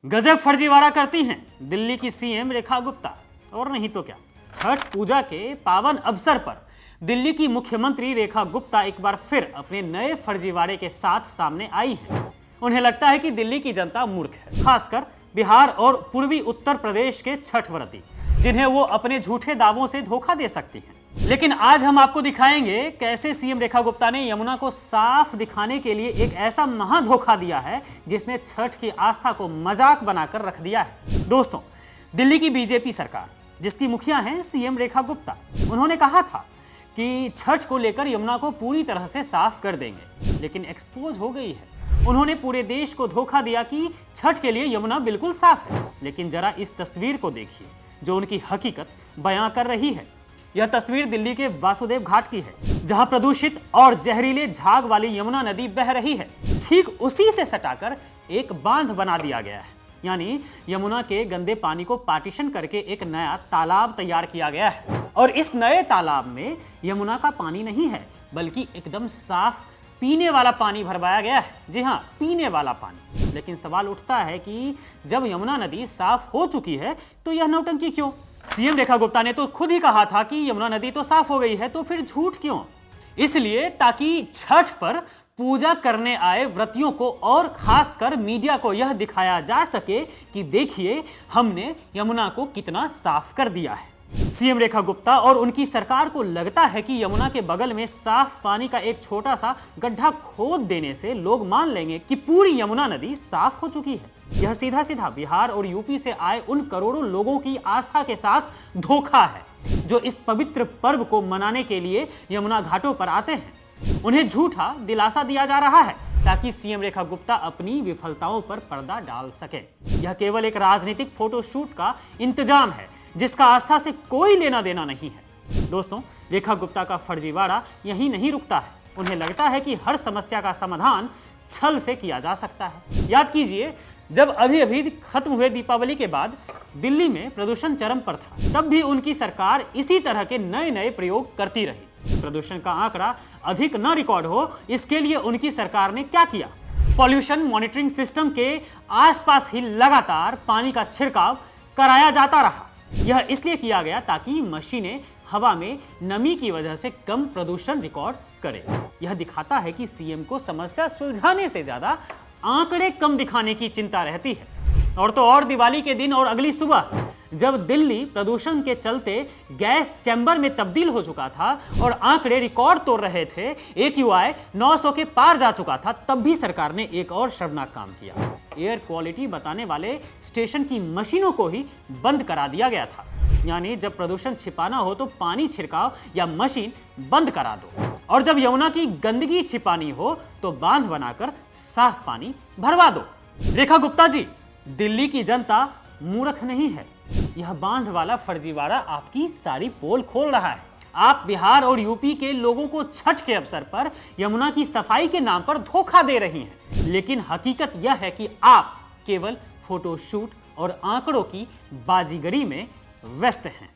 गजब फर्जीवाड़ा करती हैं दिल्ली की सीएम रेखा गुप्ता। और नहीं तो क्या, छठ पूजा के पावन अवसर पर दिल्ली की मुख्यमंत्री रेखा गुप्ता एक बार फिर अपने नए फर्जीवाड़े के साथ सामने आई हैं। उन्हें लगता है कि दिल्ली की जनता मूर्ख है, खासकर बिहार और पूर्वी उत्तर प्रदेश के छठ व्रती, जिन्हें वो अपने झूठे दावों से धोखा दे सकती हैं। लेकिन आज हम आपको दिखाएंगे कैसे सीएम रेखा गुप्ता ने यमुना को साफ दिखाने के लिए एक ऐसा महा धोखा दिया है जिसने छठ की आस्था को मजाक बनाकर रख दिया है। दोस्तों, दिल्ली की बीजेपी सरकार, जिसकी मुखिया हैं सीएम रेखा गुप्ता, उन्होंने कहा था कि छठ को लेकर यमुना को पूरी तरह से साफ कर देंगे, लेकिन एक्सपोज हो गई है। उन्होंने पूरे देश को धोखा दिया कि छठ के लिए यमुना बिल्कुल साफ है। लेकिन जरा इस तस्वीर को देखिए जो उनकी हकीकत बयां कर रही है। यह तस्वीर दिल्ली के वासुदेव घाट की है, जहां प्रदूषित और जहरीले झाग वाली यमुना नदी बह रही है। ठीक उसी से सटाकर एक बांध बना दिया गया है, यानी यमुना के गंदे पानी को पार्टीशन करके एक नया तालाब तैयार किया गया है। और इस नए तालाब में यमुना का पानी नहीं है, बल्कि एकदम साफ पीने वाला पानी भरवाया गया है। जी हाँ, पीने वाला पानी। लेकिन सवाल उठता है कि जब यमुना नदी साफ हो चुकी है तो यह नौटंकी क्यों? सीएम रेखा गुप्ता ने तो खुद ही कहा था कि यमुना नदी तो साफ हो गई है, तो फिर झूठ क्यों? इसलिए ताकि छठ पर पूजा करने आए व्रतियों को और खासकर मीडिया को यह दिखाया जा सके कि देखिए हमने यमुना को कितना साफ कर दिया है। सीएम रेखा गुप्ता और उनकी सरकार को लगता है कि यमुना के बगल में साफ पानी का एक छोटा सा गड्ढा खोद देने से लोग मान लेंगे कि पूरी यमुना नदी साफ हो चुकी है। यह सीधा सीधा बिहार और यूपी से आए उन करोड़ों लोगों की आस्था के साथ धोखा है, जो इस पवित्र पर्व को मनाने के लिए यमुना घाटों पर आते हैं। उन्हें झूठा दिलासा दिया जा रहा है ताकि सीएम रेखा गुप्ता अपनी विफलताओं पर पर्दा डाल सके। यह केवल एक राजनीतिक फोटोशूट का इंतजाम है जिसका आस्था से कोई लेना देना नहीं है। दोस्तों, रेखा गुप्ता का फर्जीवाड़ा यहीं नहीं रुकता है। उन्हें लगता है कि हर समस्या का समाधान छल से किया जा सकता है। याद कीजिए, जब अभी अभी खत्म हुए दीपावली के बाद दिल्ली में प्रदूषण चरम पर था, तब भी उनकी सरकार इसी तरह के नए नए प्रयोग करती रही। प्रदूषण का आंकड़ा अधिक न रिकॉर्ड हो, इसके लिए उनकी सरकार ने क्या किया? पॉल्यूशन मॉनिटरिंग सिस्टम के आसपास ही लगातार पानी का छिड़काव कराया जाता रहा। यह इसलिए किया गया ताकि मशीनें हवा में नमी की वजह से कम प्रदूषण रिकॉर्ड करें। यह दिखाता है कि सीएम को समस्या सुलझाने से ज्यादा आंकड़े कम दिखाने की चिंता रहती है। और तो और दिवाली के दिन और अगली सुबह जब दिल्ली प्रदूषण के चलते गैस चैम्बर में तब्दील हो चुका था और आंकड़े रिकॉर्ड तोड़ रहे थे, AQI 900 के पार जा चुका था, तब भी सरकार ने एक और शर्मनाक काम किया। एयर क्वालिटी बताने वाले स्टेशन की मशीनों को ही बंद करा दिया गया था। यानी जब प्रदूषण छिपाना हो तो पानी छिड़काव या मशीन बंद करा दो, और जब यमुना की गंदगी छिपानी हो तो बांध बनाकर साफ पानी भरवा दो। रेखा गुप्ता जी, दिल्ली की जनता मूर्ख नहीं है। यह बांध वाला फर्जीवाड़ा आपकी सारी पोल खोल रहा है। आप बिहार और यूपी के लोगों को छठ के अवसर पर यमुना की सफाई के नाम पर धोखा दे रही हैं। लेकिन हकीकत यह है कि आप केवल फोटोशूट और आंकड़ों की बाजीगरी में व्यस्त हैं।